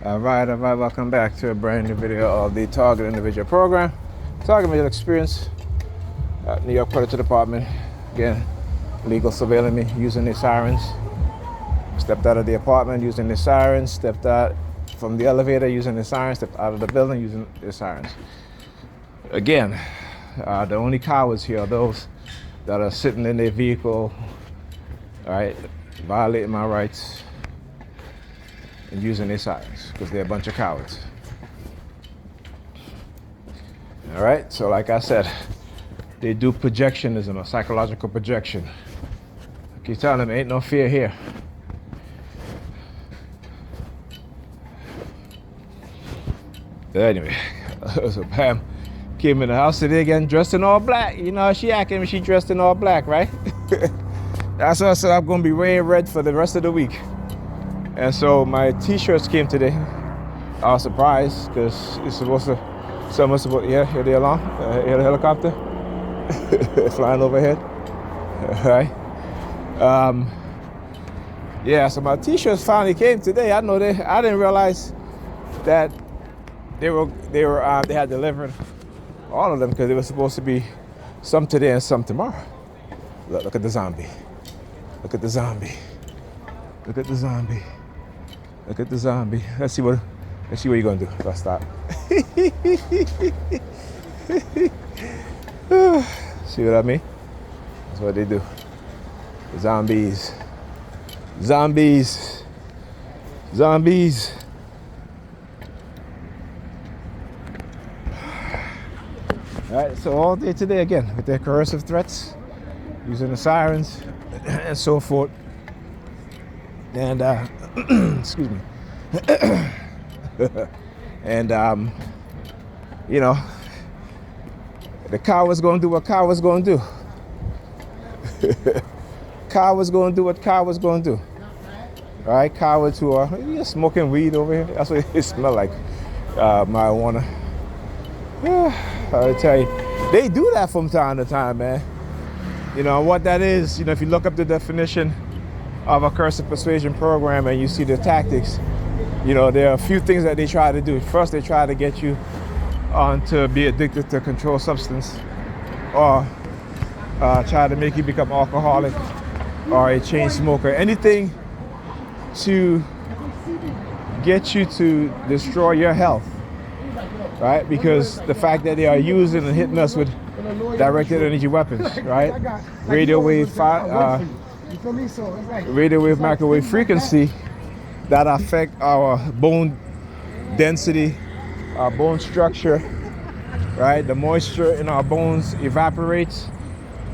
All right, welcome back to a brand new video of the Target Individual Program. Target Individual Experience, New York Predator Department. Again, legal surveilling me using the sirens. Stepped out of the apartment using the sirens, stepped out from the elevator using the sirens, stepped out of the building using the sirens. Again, the only cowards here are those that are sitting in their vehicle, all right, violating my rights and using their sirens, because they're a bunch of cowards. All right, so like I said, they do projectionism or psychological projection. I keep telling them, ain't no fear here. Anyway, so Pam came in the house today again, dressed in all black. You know, she acting, she dressed in all black, right? That's why I said I'm gonna be wearing red for the rest of the week. And so my t-shirts came today. I was surprised because it's supposed to, someone's supposed, yeah, hear the alarm, hear the helicopter flying overhead. All right. Yeah, so my t-shirts finally came today. I didn't realize that they had delivered all of them, because they were supposed to be some today and some tomorrow. Look at the zombie. Look at the zombie. Look at the zombie. Look at the zombie. Let's see what you're gonna do if I stop. See what I mean? That's what they do. Zombies. Zombies. Zombies. All right, so all day today again with their coercive threats, using the sirens and so forth. And excuse me. And you know, the coward's gonna do what cowards gonna do. Cowards gonna do what cowards gonna do. All right, cowards who are smoking weed over here. That's what it smells like, marijuana. I tell you, they do that from time to time, man. You know what that is? You know, if you look up the definition of a coercive persuasion program and you see the tactics, you know, there are a few things that they try to do. First, they try to get you to be addicted to a controlled substance, or try to make you become alcoholic or a chain smoker. Anything to get you to destroy your health, right? Because the fact that they are using and hitting us with directed energy weapons, right? Radio wave, microwave frequency that affect our bone density, our bone structure, right? The moisture in our bones evaporates,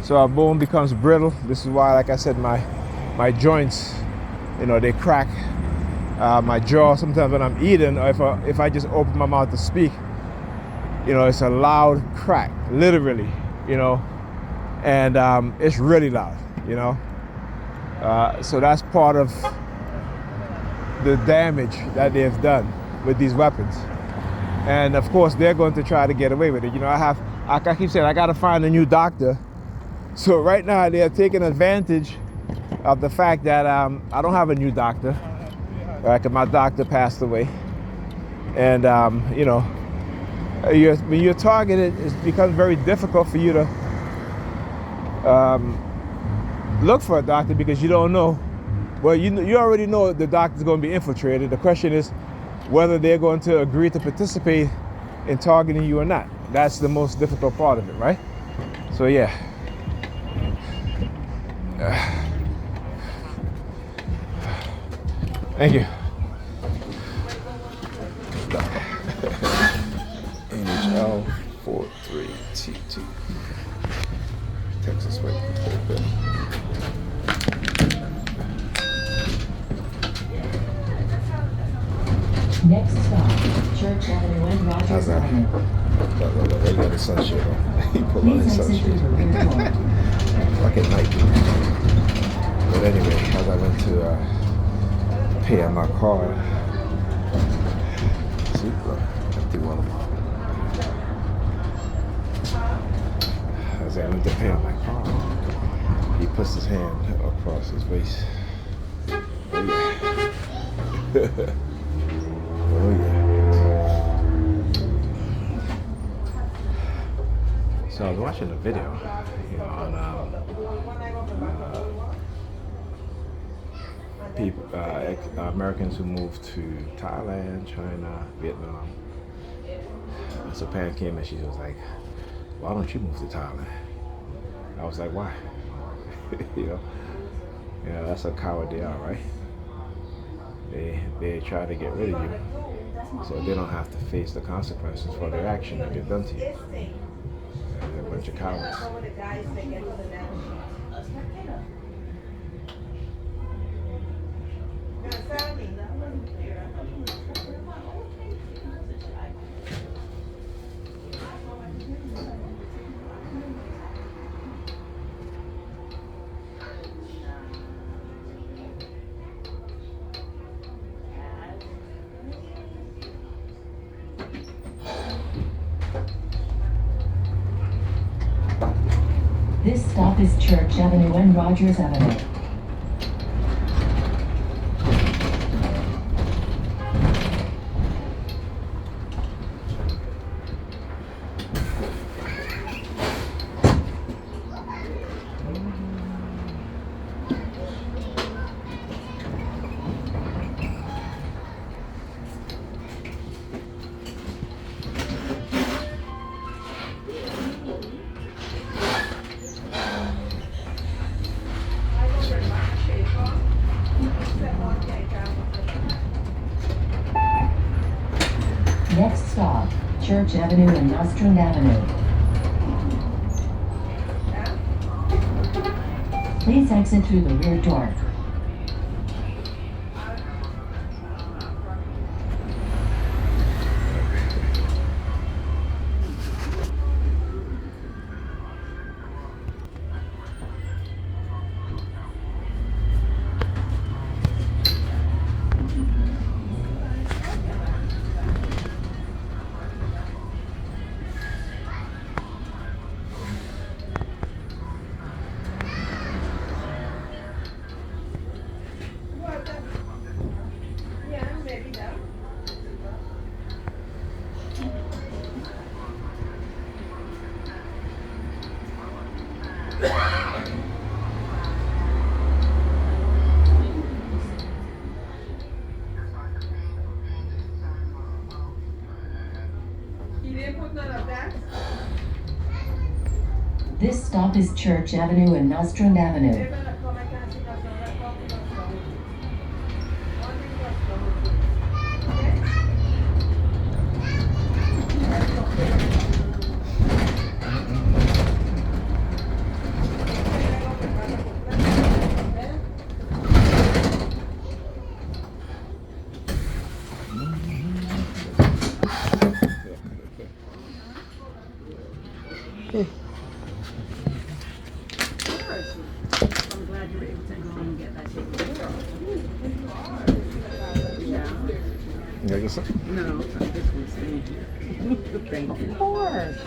so our bone becomes brittle. This is why, like I said, my joints, you know, they crack. My jaw, sometimes when I'm eating, or if I just open my mouth to speak, you know, it's a loud crack, literally, you know, and it's really loud, you know. So that's part of the damage that they've done with these weapons. And of course, they're going to try to get away with it. You know, I keep saying, I got to find a new doctor. So right now, they're taking advantage of the fact that I don't have a new doctor. Right, 'cause my doctor passed away. And, you know, when you're targeted, it becomes very difficult for you to look for a doctor, because you don't know. Well, you already know the doctor's going to be infiltrated. The question is whether they're going to agree to participate in targeting you or not. That's the most difficult part of it, right? So yeah. Thank you. NHL 43T2. Texas way. Next stop, Church Avenue and Rogers Avenue. He got his sunshade on. He put on his sunshade. Like at night. But anyway, as I went to pay on my card, see, look, empty one of them. As I went to pay on my card, he puts his hand across his waist. Oh, yeah. So I was watching a video, on people, Americans who moved to Thailand, China, Vietnam. So Pam came and she was like, "Why don't you move to Thailand?" I was like, "Why?" That's how coward they are, right? They try to get rid of you, so they don't have to face the consequences for their action that they've done to you. They're a bunch of cowards. This stop is Church Avenue and Rogers Avenue. Next stop, Church Avenue and Nostrand Avenue. Please exit through the rear door. This stop is Church Avenue and Nostrand Avenue. I'm glad you were able to go and get that taken care of. Yeah. You gotta get some? No, this one's thank you. Thank you. Of course.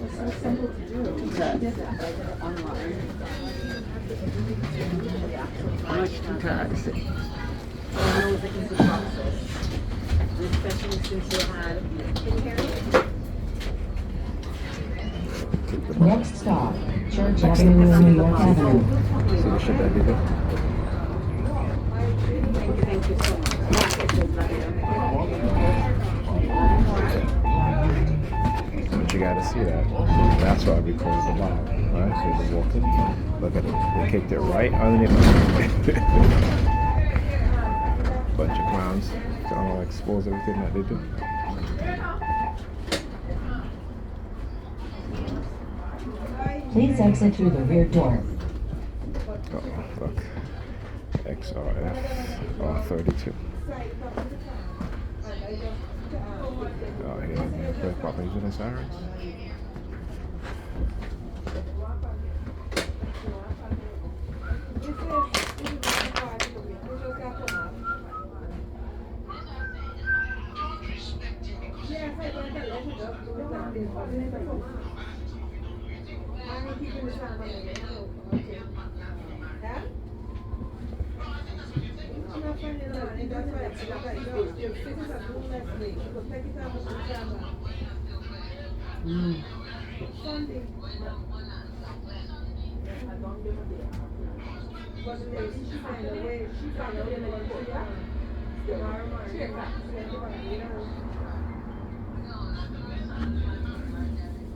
It's so simple to do. I did that. I did it online. Much too taxing. I know it's an easy process. Especially since you had. Can you hear me? Next stop, Church Avenue and New York Avenue. See the shit that they do? Thank you so much. But you gotta see that. That's why we call it the bomb. Right? So you walk in, look at it. They kicked it right underneath my bunch of clowns. So I'm gonna expose everything that they do. Please exit through the rear door. Oh, look. XRF R32. Oh, here, properties and sirens. Sunday. But the lady, she found a way, she found a way to go to tomorrow morning. 3 o'clock.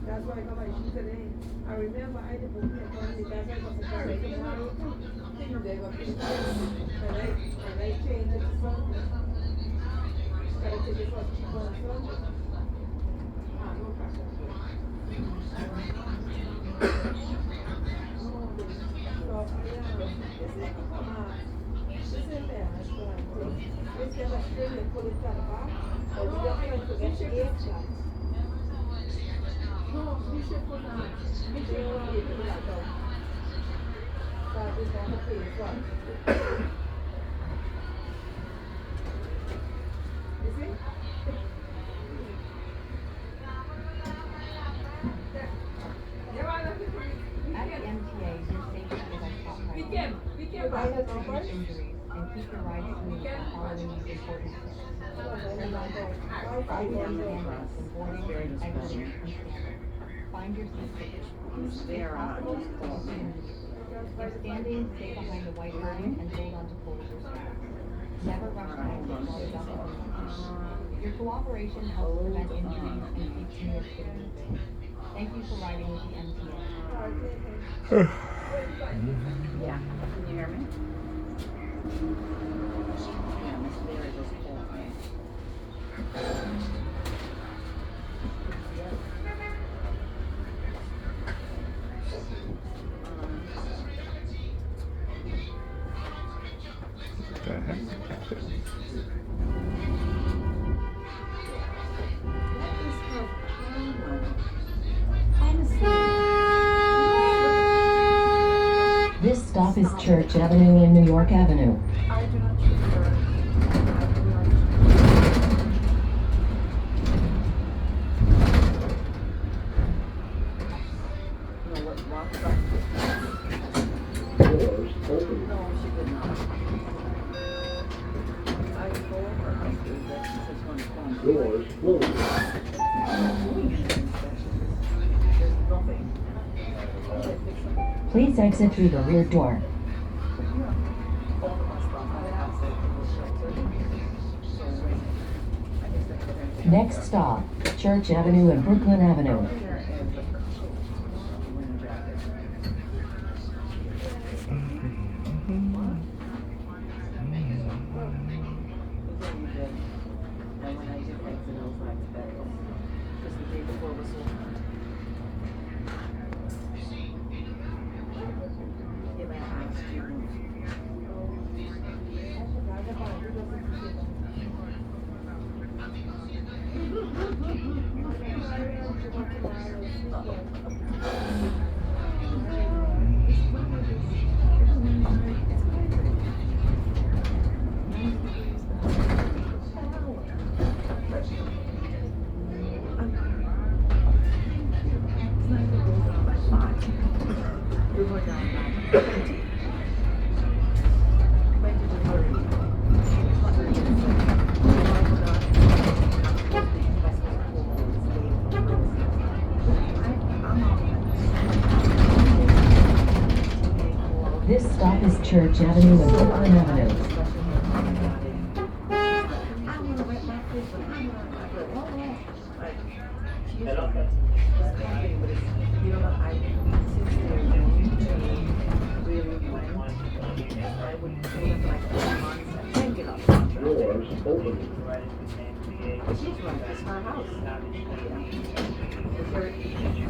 That's why I come by she today. I remember I did book me a family. That's why I got to carry tomorrow. They got to and I changed it to Sunday. Gotta take it for Sunday. No problem. So, this is there. This is a string and pull it to the back. Or we just trying to get 8 shots. No, we should put on. We should put it to that down. So this one to pay as well. You see? At the MTA, your safety is our top priority. Provide the Prevent numbers. injuries and keep your ride smooth by following these important steps. Turn on Wi-Fi down down cameras there. when boarding, exiting, and standing. Find your seat tickets. If possible, don't stand. If standing, stay behind the white line and hold on to poles or straps. Never rush to exit while adjusting. Your cooperation helps prevent injuries and keeps New York City moving. Thank you for riding with the MTA. Yeah, can you hear me? Yeah, Miss Leary just called me. The heck? What is her problem? This stop is Church Avenue and New York Avenue. I do not treat her. I do not no, what walk back? Doors open. No, she did not. I told her I did that she says one phone. Doors closed. There's nothing. Please exit through the rear door. Next stop, Church Avenue and Brooklyn Avenue. This stop is Church Avenue and Brooklyn Avenue. Doors open.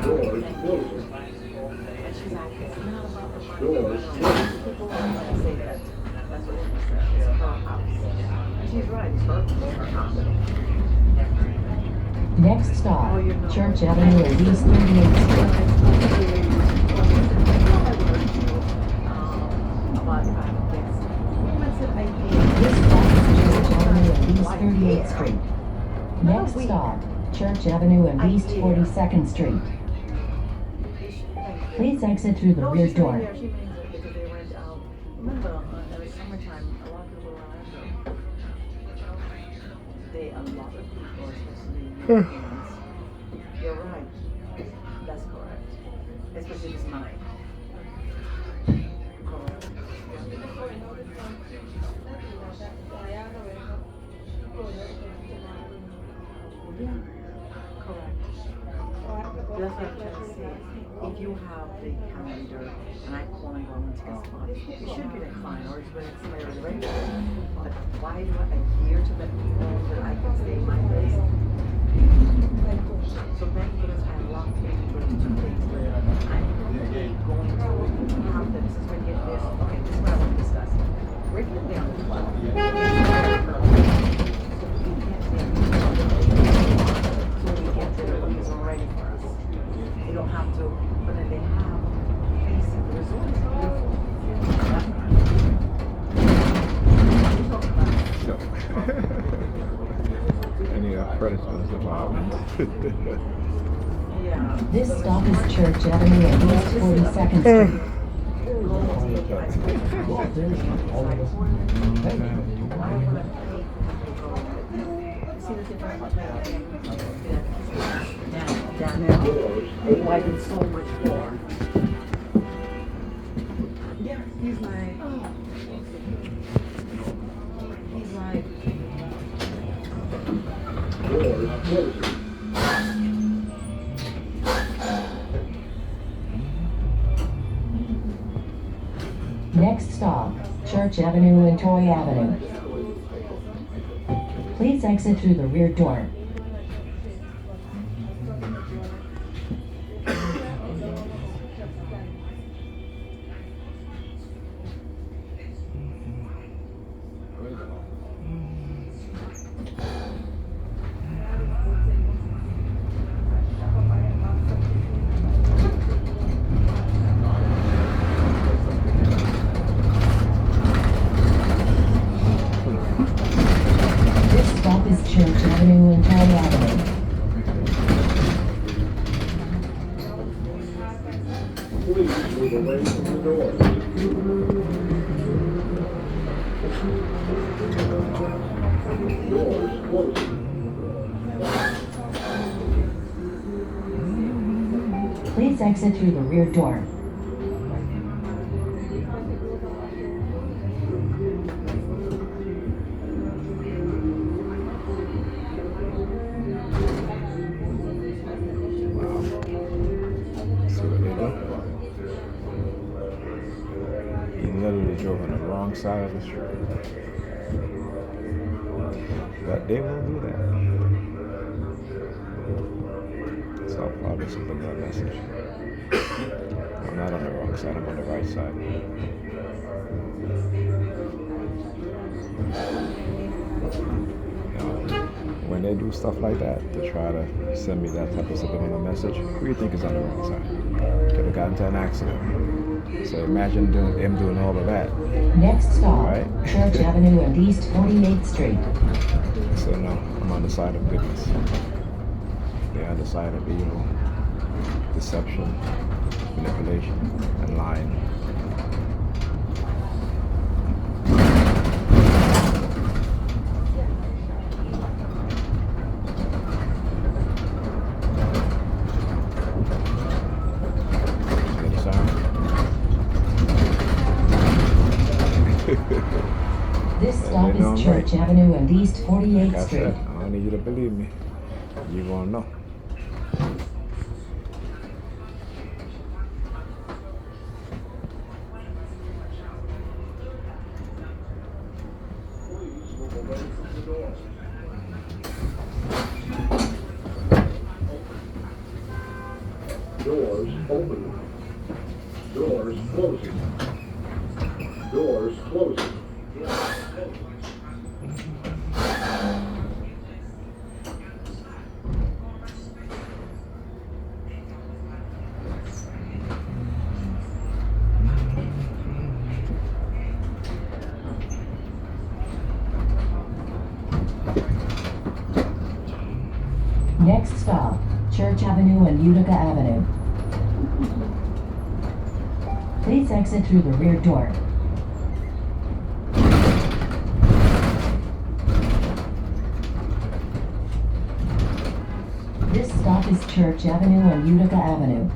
Doors closed. Doors closed. She's right, it's her house. Next stop, Church Avenue and East 38th Street. This stop is Church Avenue and East 38th Street. Next stop, Church Avenue and East 42nd Street. Please exit through the rear door. She means it because they went out. Remember, in the summertime, a lot of people were out there. A lot of people, especially Europeans. You're right. That's correct. especially this mine. Yeah, correct. That's what I'm trying to say. If you have the calendar and I call and go on to this spot, it should be like fine, or it's when it's my regular. But why do I a year to let me know that I can stay in my place? So thank goodness I locked in for 2 days where I'm going to have the, this is when you get this, okay, this is what I want to discuss. We're going to be on the 12th. So we can't stay on the 12th. So we get there, everything's all ready for us. You don't have to, but then they have facing the resort is beautiful. Any Predators Department. Yeah. This stop is Church Avenue and East 42nd Street. They widen so much more. Yeah, he's like, Doors closing. Next stop, Church Avenue and Toy Avenue. Please exit through the rear door. This stop is Church Avenue and Toy Avenue. Please move away from the doors. Doors closing. Please exit through the rear door. See what they do? He literally drove on the wrong side of the street. But they will do that. So I'll probably send them that message. I'm not on the wrong side, I'm on the right side. Now, when they do stuff like that, to try to send me that type of subliminal message, who do you think is on the wrong side? Could have gotten into an accident. So imagine them doing all of that. Next stop, Right. Church Avenue and East 48th Street. So no, I'm on the side of goodness. They're on the side of evil, deception, manipulation, and lying. Get a sound? This stop They know I'm is Church Avenue and East Like 48th I Street. said, I don't need you to believe me. You gonna know. Please move away from the doors. Doors open. Doors closing. Doors closing. Next stop, Church Avenue and Utica Avenue. Please exit through the rear door. This stop is Church Avenue and Utica Avenue.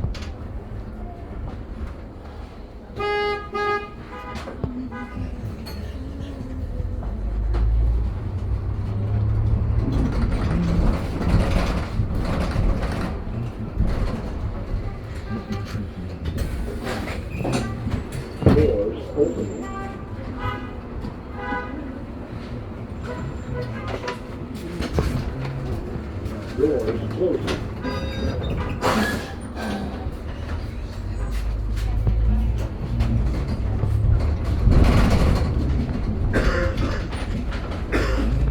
Doors closing.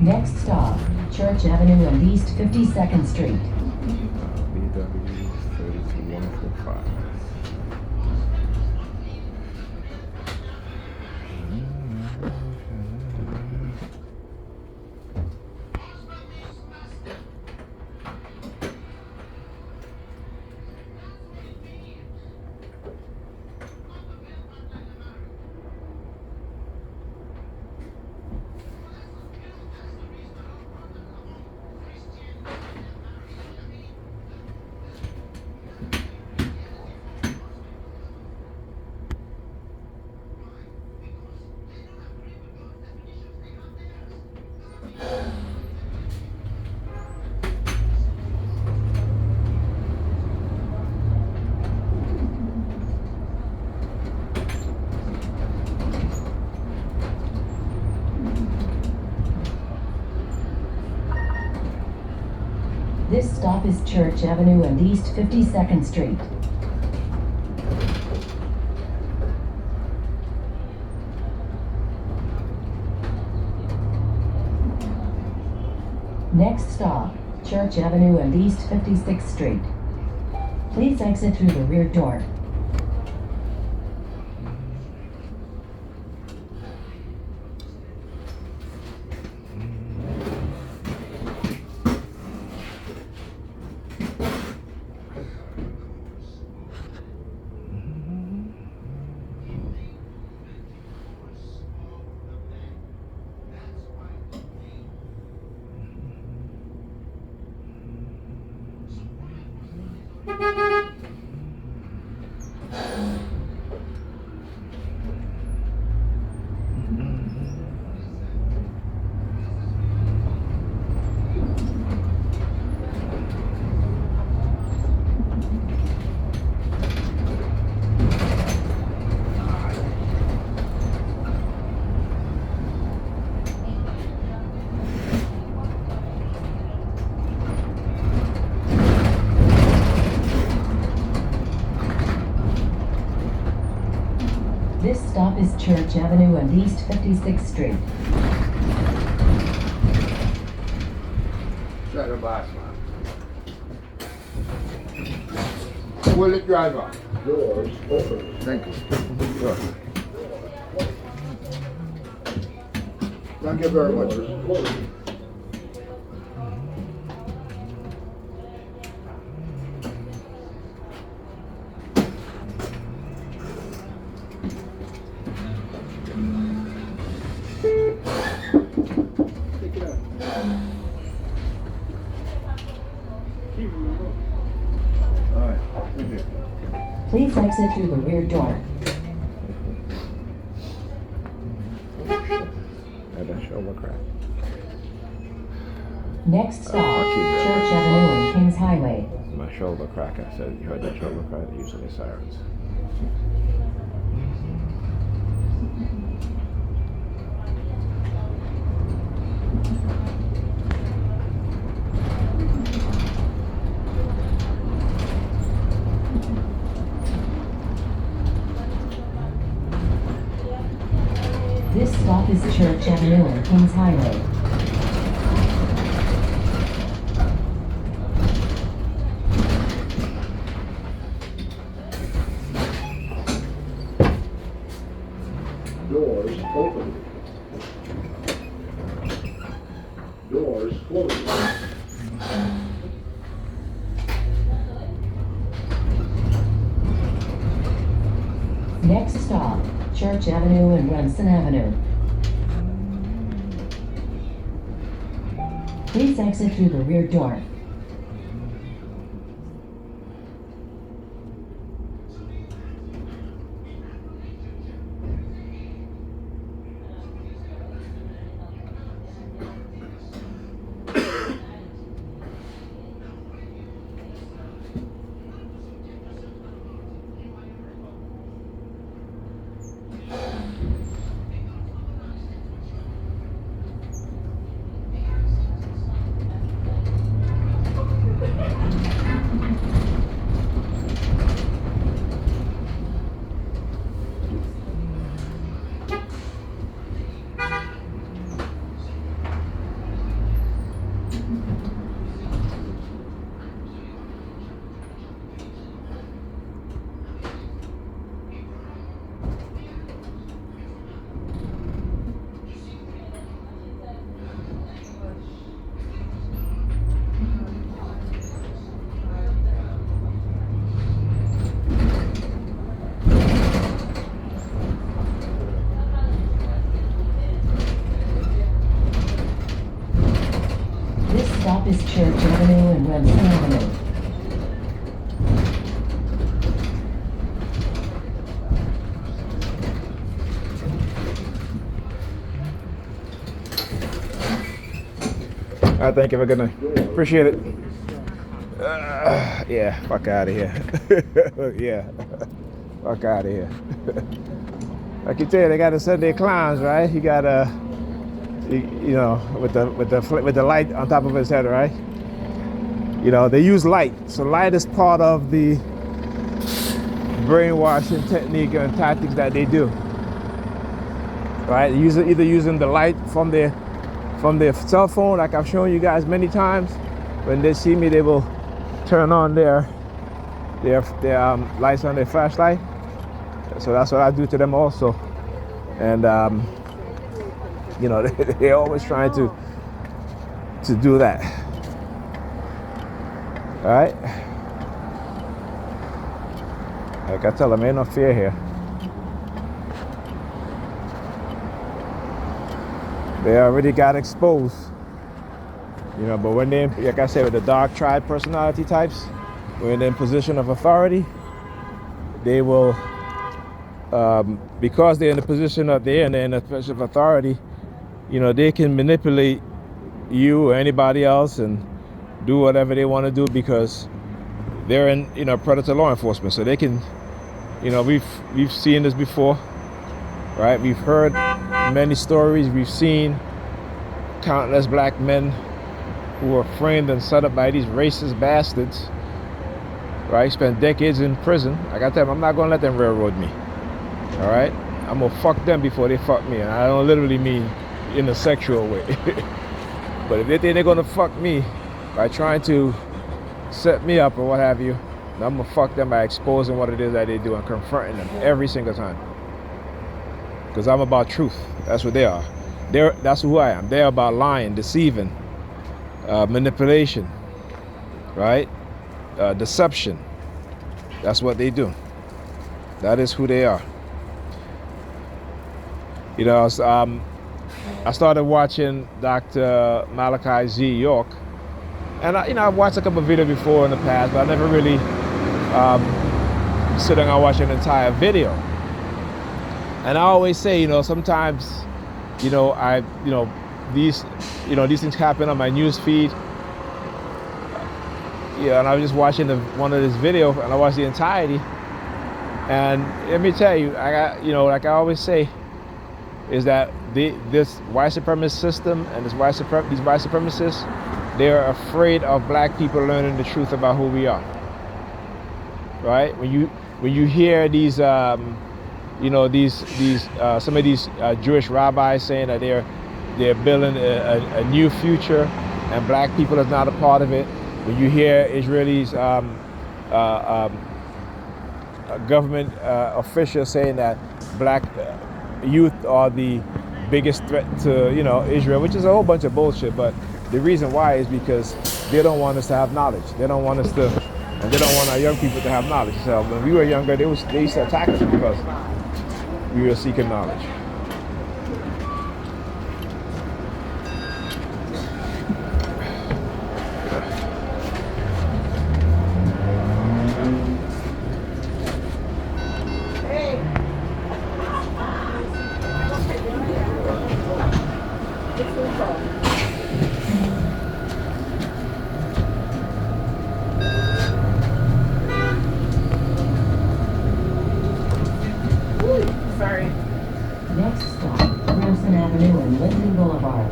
Next stop, Church Avenue and East 52nd Street. BW 32145. This stop is Church Avenue and East 52nd Street. Next stop, Church Avenue and East 56th Street. Please exit through the rear door. This stop is Church Avenue and East 56th Street. Shut the boss, man. Will it drive up? Doors open. Thank you. Sure. Thank you very much. Doors closing. Take it out. All right. Thank you. Please exit through the rear door. Had that shoulder crack. Next stop, I'll keep it. Church Avenue and Kings Highway. My shoulder crack. I said, you heard that shoulder crack? Usually sirens. This stop is Church Avenue and Kings Highway. Doors open. Doors closing. Next stop, Church Avenue and Remsen Avenue. Please exit through the rear door. stop is Church Avenue and Webster Avenue. I thank you for gonna appreciate it. Yeah, fuck out of here. Yeah, fuck out of here. I can tell you, they got to set their clowns, right? He got you know, with the light on top of his head, right? You know, they use light, so light is part of the brainwashing technique and tactics that they do, right? Either using the light from their cell phone, like I've shown you guys many times. When they see me, they will turn on their lights on their flashlight. So that's what I do to them also. And you know, they're always trying to do that. All right. Like I tell them, ain't no fear here. They already got exposed. You know, but when they, like I said, with the dark triad personality types, when they're in position of authority, they will, because they're in the position of they're in a position of authority, you know, they can manipulate you or anybody else and do whatever they want to do because they're in, you know, predator law enforcement. So they can, you know, we've seen this before, right? We've heard many stories. We've seen countless black men who were framed and set up by these racist bastards, right? Spent decades in prison. I got to tell them, I'm not going to let them railroad me, all right? I'm going to fuck them before they fuck me. And I don't literally mean in a sexual way. But if they think they're going to fuck me by trying to set me up or what have you, I'm going to fuck them by exposing what it is that they do and confronting them every single time. Because I'm about truth. That's what they are. That's who I am. They're about lying, deceiving, manipulation, right? Deception. That's what they do. That is who they are. You know, I started watching Dr. Malachi Z. York, and I've watched a couple of videos before in the past, but I never really sit down and watch an entire video. And I always say, you know, sometimes, you know, these things happen on my news feed. Yeah, and I was just watching one of this video, and I watched the entirety. And let me tell you, I got, you know, like I always say, is that this white supremacist system and these white supremacists, they're afraid of black people learning the truth about who we are. Right? When you hear these, you know, some of these Jewish rabbis saying that they're building a new future and black people is not a part of it. When you hear Israelis government officials saying that black youth are the biggest threat to, you know, Israel, which is a whole bunch of bullshit. But the reason why is because they don't want us to have knowledge. They don't want us to, and they don't want our young people to have knowledge. So when we were younger, they used to attack us because we were seeking knowledge. Next stop, Wilson Avenue and Lincoln Boulevard.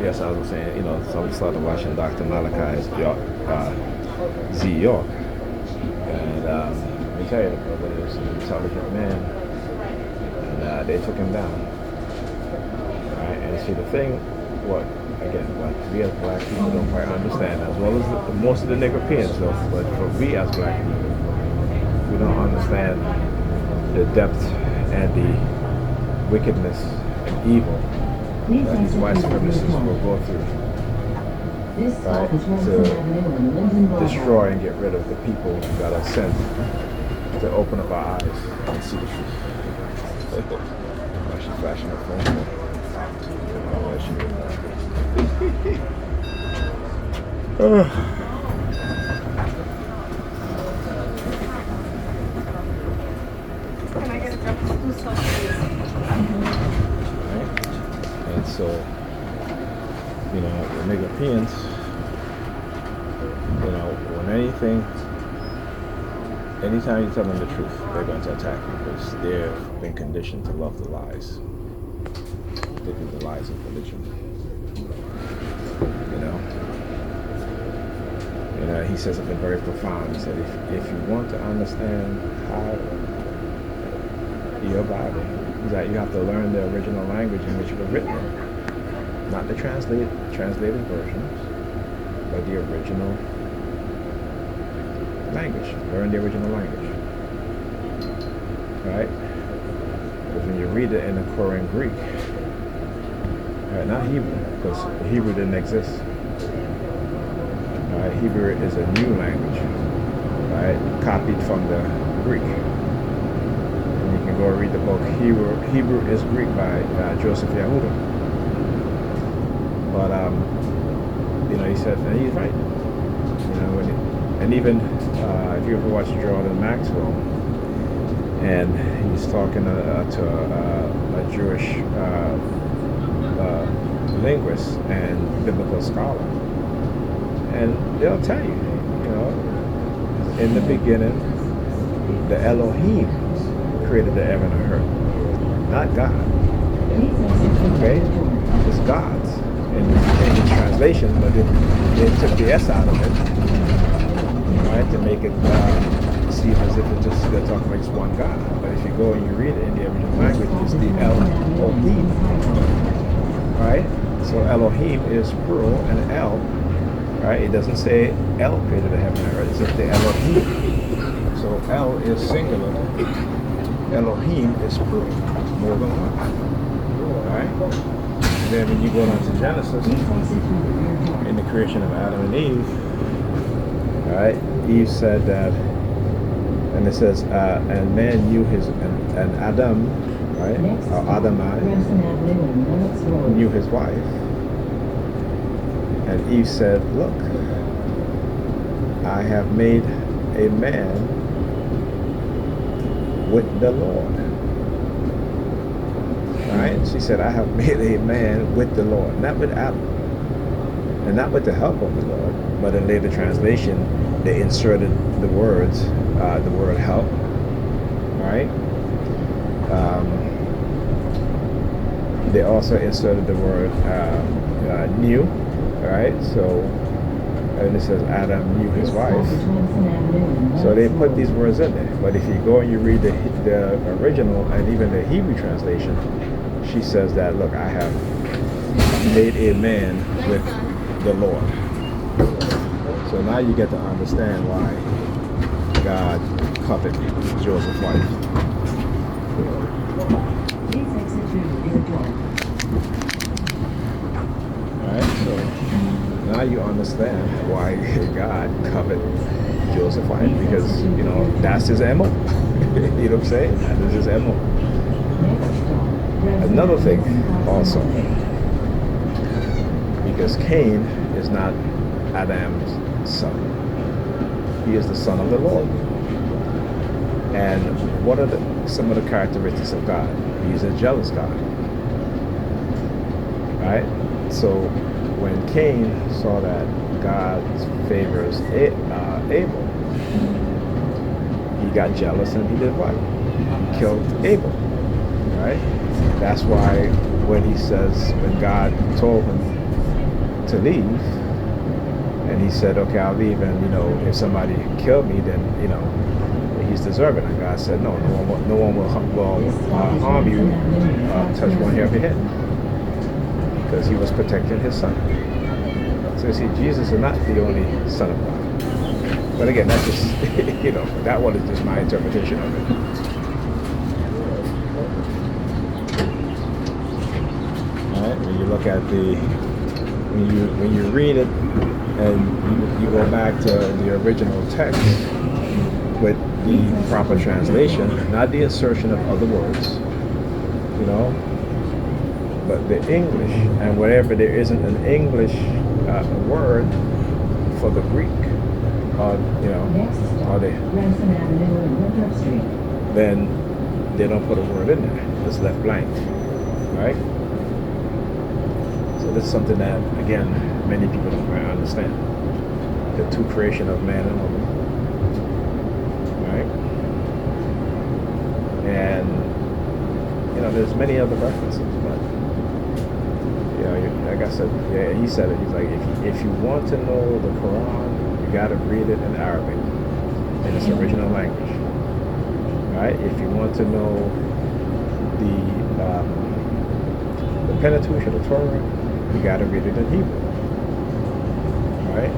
Yes, I was saying, you know, so we started watching Dr. Malachi's Z. York. And let me tell you, the brother is an intelligent man. And they took him down. Right? And see, the thing what we as black people don't quite understand, as well as most of the Negropeans, though. But for we as black people, we don't understand the depth and the wickedness and evil Please that these exit white through the rear supremacists will door. go through, This stop is right, Remsen to Avenue and Linden Boulevard. destroy and get rid of the people that are sent to open up our eyes and see the truth. Why she's flashing her phone for? Oh, where she Can I get a cup of stuff, please? Right? And so, you know, the Negropeans, you know, anytime you tell them the truth, they're going to attack you because they've been conditioned to love the lies. They think the lies of religion. You know, he says something very profound. He said, if you want to understand how your Bible, he's like, you have to learn the original language in which it was written in. Not the translated versions, but the original language. Learn the original language. Right? Because when you read it in the Korean Greek, right, not Hebrew, because Hebrew didn't exist. Right? Hebrew is a new language, right? Copied from the Greek. And you can go read the book Hebrew is Greek by Joseph Yehuda. But you know, he said, and he's right. You know, and even if you ever watch Jordan Maxwell, and he's talking to a Jewish linguist and biblical scholar, and they'll tell you, you know, in the beginning, the Elohim created the heaven and earth, not God. Okay, it's God's in the translation, but they took the S out of it, right, to make it seem as if it's just they're talking about just one God. But if you go and you read it in the original language, it's the Elohim, right? So Elohim is plural and El, right? It doesn't say El created the heaven and earth. It says the Elohim. So El is singular. Elohim is plural, more than one. Right? Then when you go down to Genesis, in the creation of Adam and Eve, right? Eve said that, and it says, and man knew and Adam, right? Or Adamai knew his wife. And Eve said, look, I have made a man with the Lord. Right? She said, I have made a man with the Lord, not with Adam, and not with the help of the Lord, but in later translation, they inserted the words, the word help, right? They also inserted the word knew, right? So, and it says Adam knew his wife. So they put these words in there. But if you go and you read the original and even the Hebrew translation, she says that, look, I have made a man with the Lord. So now you get to understand why God covered Joseph's wife. Alright, so now you understand why God covered Joseph's wife, because, you know, that's his MO. You know what I'm saying? That is his MO. Another thing also, because Cain is not Adam's son. He is the son of the Lord. And what are some of the characteristics of God? He's a jealous God. Right? So when Cain saw that God favors Abel, he got jealous and he did what? He killed Abel. Right? That's why when he says, when God told him to leave, and he said, okay, I'll leave, and, you know, if somebody killed me, then, you know, he's deserving. And God said, no one will harm you, touch one hair of your head. because he was protecting his son. So you see, Jesus is not the only Son of God. But again, that's just, that one is just my interpretation of it. All right, when you look at when you read it and you go back to the original text with the proper translation, not the insertion of other words, but the English, and wherever there isn't an English word for the Greek, then they don't put a word in there. It's left blank, right? So this is something that, again, many people don't quite understand. The two creation of man and woman, right? And there's many other references, but like I said, he said it. He's like, if you want to know the Quran, you got to read it in Arabic, in its original language, right? If you want to know the Pentateuch or the Torah, you got to read it in Hebrew, right?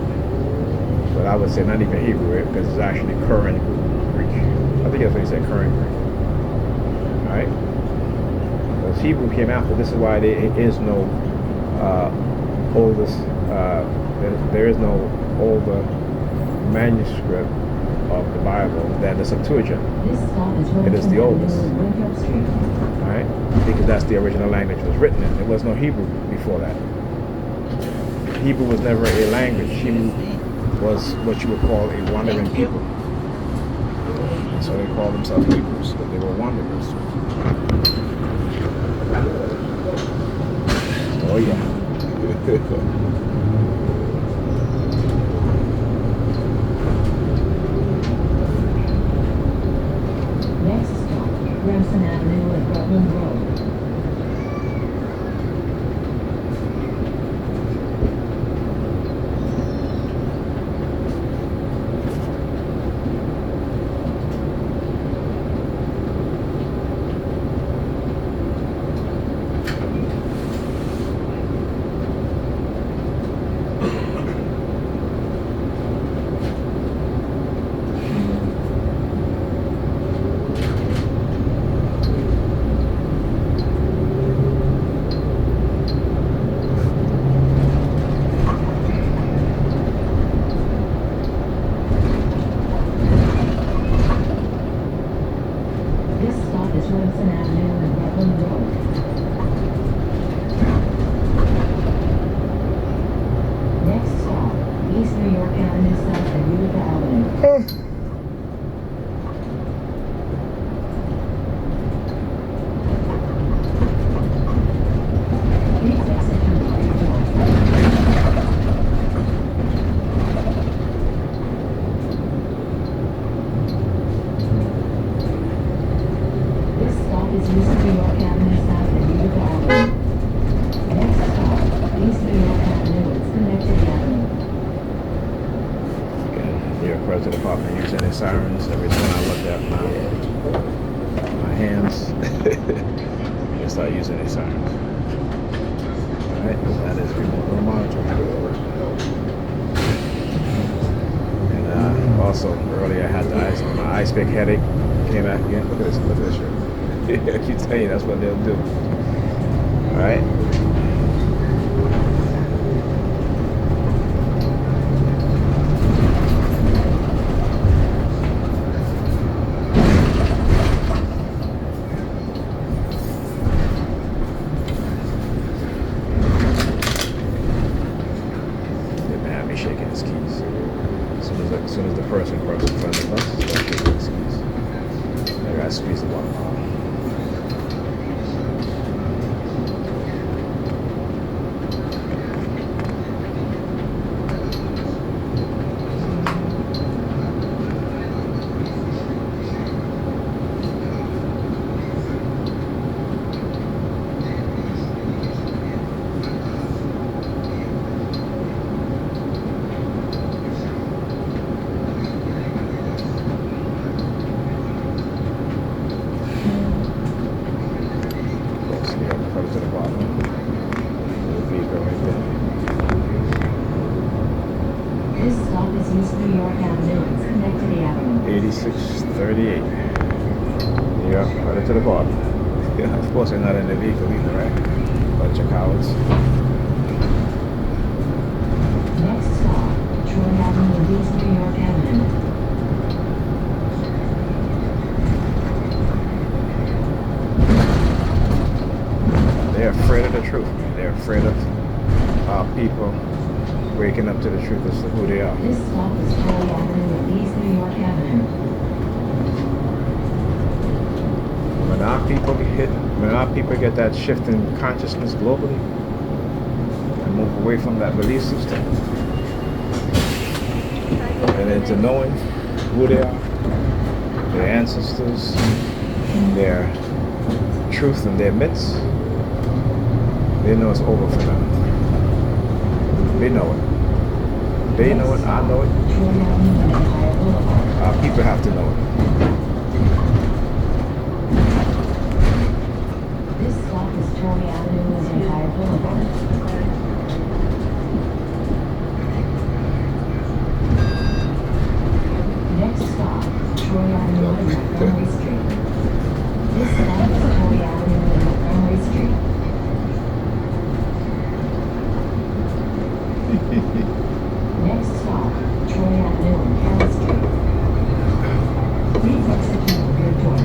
But I would say not even Hebrew, because it's actually current Greek. I think that's what he said, current Greek, right? Because Hebrew came after. This is why there is no oldest. There is no older manuscript of the Bible than the Septuagint. It is the oldest, right? Because that's the original language it was written in. There was no Hebrew before that. Hebrew was never a language. Hebrew was what you would call a wandering people. And so they called themselves Hebrews, but they were wanderers. Oh yeah. Next stop, Remsen Avenue and Rutland Road. Sirens every time I look at my hands. I start using these sirens. Alright, that is remote monitoring. And also earlier I had my ice pick headache came back again. Look at this shirt. I keep telling you that's what they'll do. Alright. As soon as the person crosses in front of us, they'll take the keys. I gotta squeeze the bottom out. 3638. Yeah, right to the bar. Yeah, of course they're not in the vehicle either, right? Bunch of cowards. Next stop, Troy Avenue and East New York Avenue. They're afraid of the truth, man. They're afraid of people waking up to the truth as to who they are. This stop is Troy Avenue and East New York Avenue. When our people get that shift in consciousness globally and move away from that belief system and into knowing who they are, their ancestors, their truth and their myths, they know it's over for them. They know it. They know it, I know it. Troy Avenue and Empire Boulevard. Our people have to know it. This stop is Troy Avenue and Empire Boulevard. Next stop, Troy Avenue and Montgomery Street. This stop is Troy Avenue and Montgomery Street. Next stop, Troy Avenue and Carroll Street. Please exit through the rear door.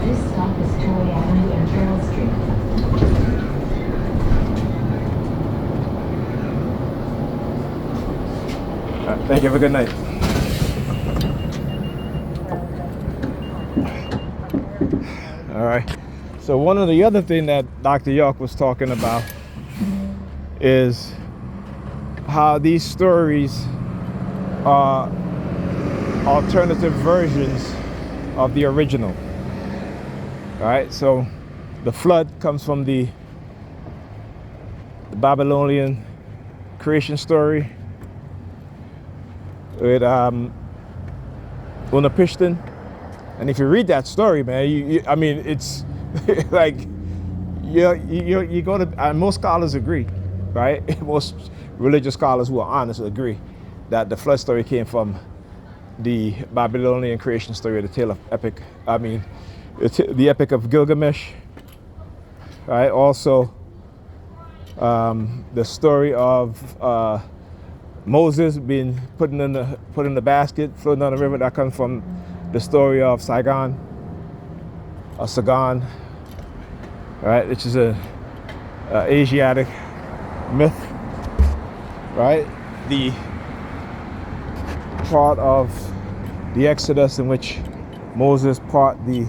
This stop is Troy Avenue and Carroll Street. Thank you. Have a good night. All right. So one of the other thing that Dr. York was talking about is how these stories are alternative versions of the original. All right. So the flood comes from the Babylonian creation story with Unapishtim. And if you read that story, man, I mean, it's like you're going to. And most scholars agree, right? Most religious scholars who are honest agree that the flood story came from the Babylonian creation story, the tale of epic. I mean, the epic of Gilgamesh, right? Also, the story of Moses being put in the basket, floating down the river. That comes from the story of Saigon, or Sagan, right, which is a Asiatic myth, right? The part of the Exodus in which Moses part the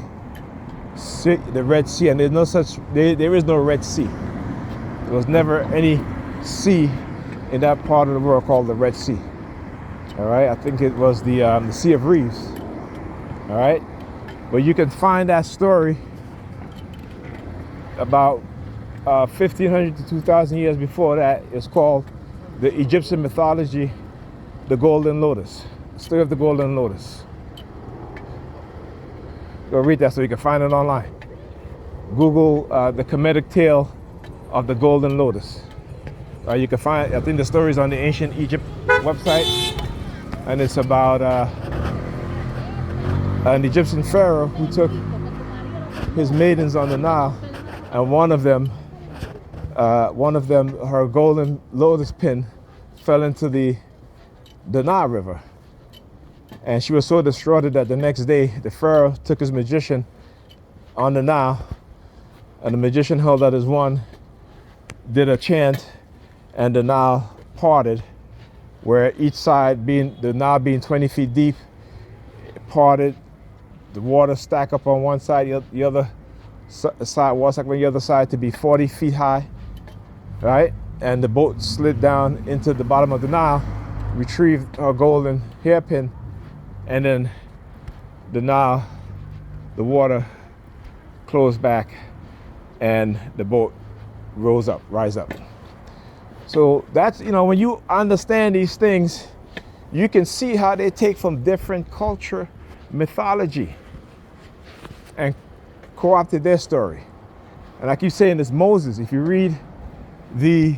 Red Sea, and there is no Red Sea. There was never any sea in that part of the world called the Red Sea. All right, I think it was the Sea of Reeds. All right, but you can find that story about 1,500 to 2,000 years before that. It's called the Egyptian mythology, the Golden Lotus, the story of the Golden Lotus. Go read that so you can find it online. Google the Kemetic tale of the Golden Lotus. You can find, I think the story is on the Ancient Egypt website, and it's about an Egyptian pharaoh who took his maidens on the Nile, and one of them, her golden lotus pin fell into the Nile River. And she was so distraught that the next day the pharaoh took his magician on the Nile, and the magician held out his wand, did a chant, and the Nile parted, where each side the Nile being 20 feet deep, parted. The water stacked up on one side, the other side, water stacked on the other side to be 40 feet high, right? And the boat slid down into the bottom of the Nile, retrieved her golden hairpin, and then the Nile, the water closed back, and the boat rise up. So that's, when you understand these things, you can see how they take from different culture, mythology, and co-opted their story. And I keep saying this, Moses, if you read the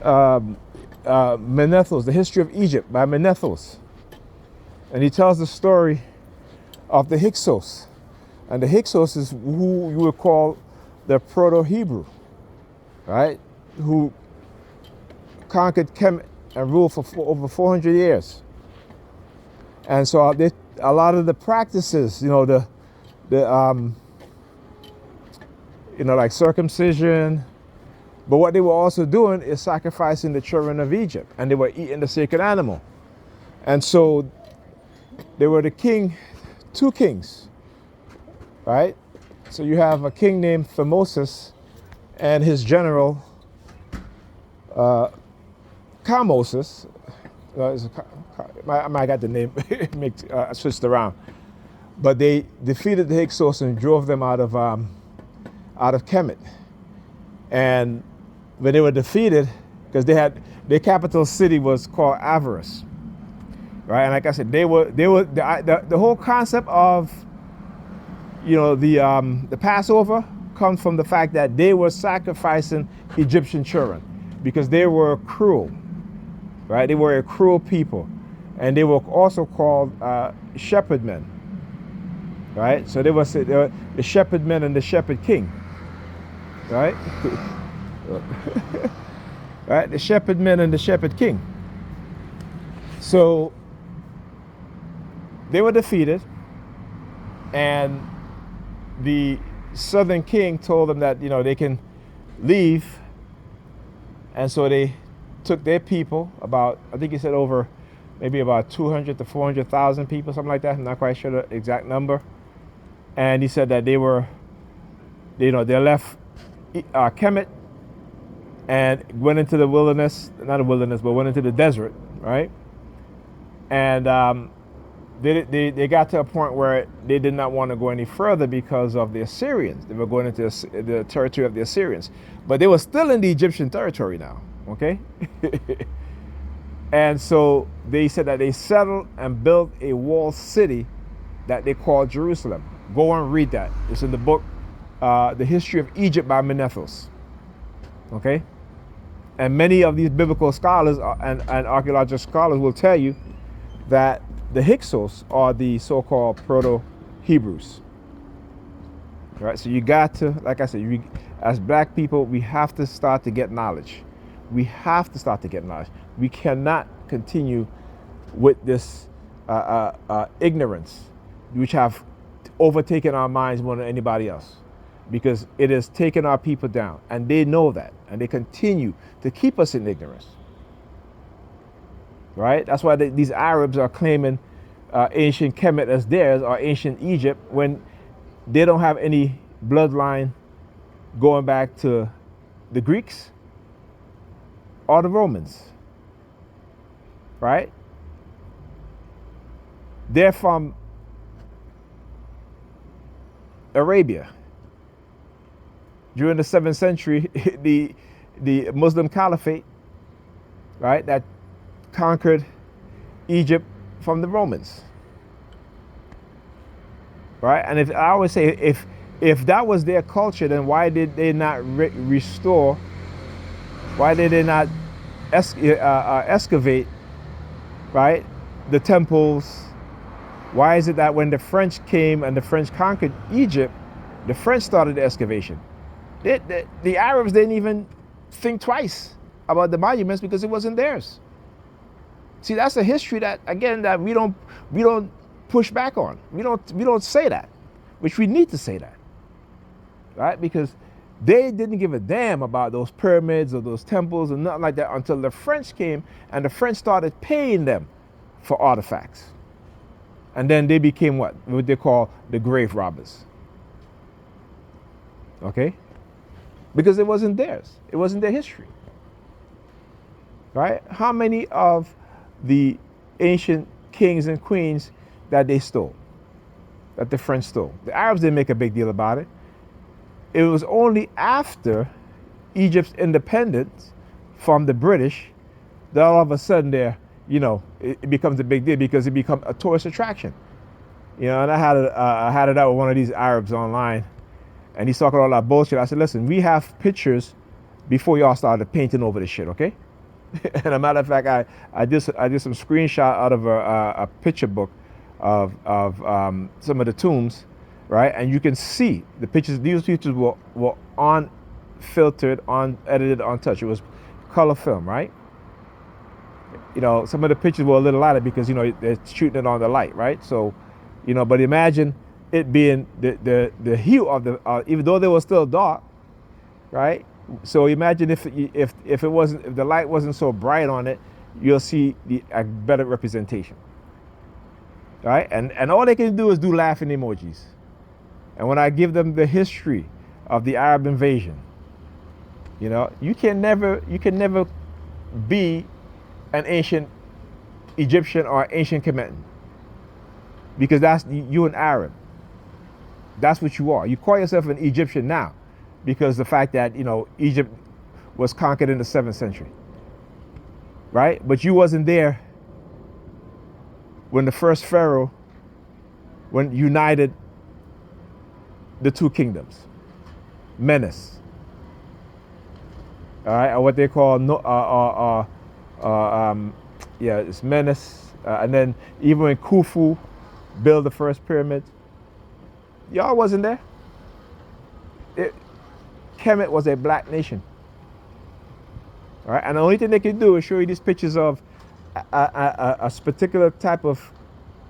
Menethos, the history of Egypt by Menethos. And he tells the story of the Hyksos. And the Hyksos is who you would call the Proto-Hebrew, right? Who conquered Kemet and ruled for over 400 years. And so a lot of the practices, like circumcision, but what they were also doing is sacrificing the children of Egypt, and they were eating the sacred animal. And so they were two kings, right? So you have a king named Thamosis and his general Kamosis. I might got the name switched around, but they defeated the Hyksos and drove them out of Kemet. And when they were defeated, because their capital city was called Avaris, right? And like I said, the whole concept of the Passover comes from the fact that they were sacrificing Egyptian children because they were cruel, right? They were a cruel people, and they were also called shepherd men, right? So they were the shepherd men and the shepherd king, right? Right, the shepherd men and the shepherd king. So they were defeated, and the southern king told them that they can leave, and so they took their people, I think he said maybe about 200 to 400,000 people, something like that. I'm not quite sure the exact number. And he said that they left Kemet and went into the wilderness, not the wilderness, but went into the desert, right? And they got to a point where they did not want to go any further because of the Assyrians. They were going into the territory of the Assyrians, but they were still in the Egyptian territory now, okay? And so they said that they settled and built a walled city that they called Jerusalem. Go and read that. It's in the book, The History of Egypt by Menethos, okay? And many of these biblical scholars and archaeological scholars will tell you that the Hyksos are the so-called Proto-Hebrews. Right? So you got to, like I said, as black people, we have to start to get knowledge. We have to start to get knowledge. We cannot continue with this ignorance, which have overtaken our minds more than anybody else, because it has taken our people down, and they know that, and they continue to keep us in ignorance. Right? That's why these Arabs are claiming ancient Kemet as theirs, or ancient Egypt, when they don't have any bloodline going back to the Greeks or the Romans. Right? They're from Arabia. During the 7th century, the Muslim Caliphate, right, that conquered Egypt from the Romans, right? And I always say, if that was their culture, then why did they not restore? Why did they not excavate, right, the temples? Why is it that when the French came and the French conquered Egypt, the French started the excavation? The Arabs didn't even think twice about the monuments because it wasn't theirs. See, that's a history that, again, that we don't push back on. We don't say that, which we need to say that, right? Because they didn't give a damn about those pyramids or those temples or nothing like that until the French came, and the French started paying them for artifacts. And then they became what they call the grave robbers. Okay? Because it wasn't theirs. It wasn't their history. Right? How many of the ancient kings and queens that they stole, that the French stole? The Arabs didn't make a big deal about it. It was only after Egypt's independence from the British that all of a sudden it becomes a big deal, because it becomes a tourist attraction. And I had it out with one of these Arabs online, and he's talking all that bullshit. I said, listen, we have pictures before y'all started painting over the shit, okay? And a matter of fact, I did some screenshot out of a picture book of some of the tombs, right? And you can see the pictures. These pictures were unfiltered, unedited, untouched. It was color film, right? You know, some of the pictures were a little lighter because, you know, they're shooting it on the light, right? So, you know, but imagine it being the hue of the even though they were still dark, right? So imagine if it wasn't, if the light wasn't so bright on it, you'll see a better representation, right? And all they can do is do laughing emojis. And when I give them the history of the Arab invasion, you know, you can never be an ancient Egyptian or ancient Kemetan, because that's you an Arab. That's what you are. You call yourself an Egyptian now because the fact that, you know, Egypt was conquered in the 7th century, right? But you wasn't there when the first pharaoh, when united the two kingdoms, Menace, all right, or what they call it's Menace, and then even when Khufu built the first pyramid, y'all wasn't there. Kemet was a black nation. All right, and the only thing they can do is show you these pictures of a particular type of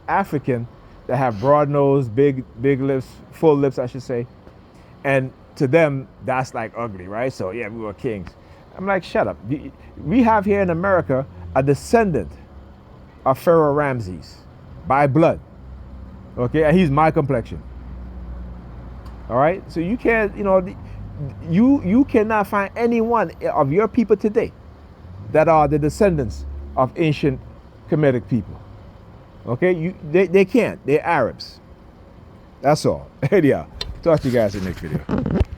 African that have broad nose, big lips, full lips, I should say. And to them, that's like ugly, right? So yeah, we were kings. I'm like, shut up. We have here in America a descendant of Pharaoh Ramses by blood. Okay, and he's my complexion. All right, so you can't, you know, you cannot find anyone of your people today that are the descendants of ancient Kemetic people. Okay, they can't. They're Arabs. That's all. Anyhow, talk to you guys in the next video.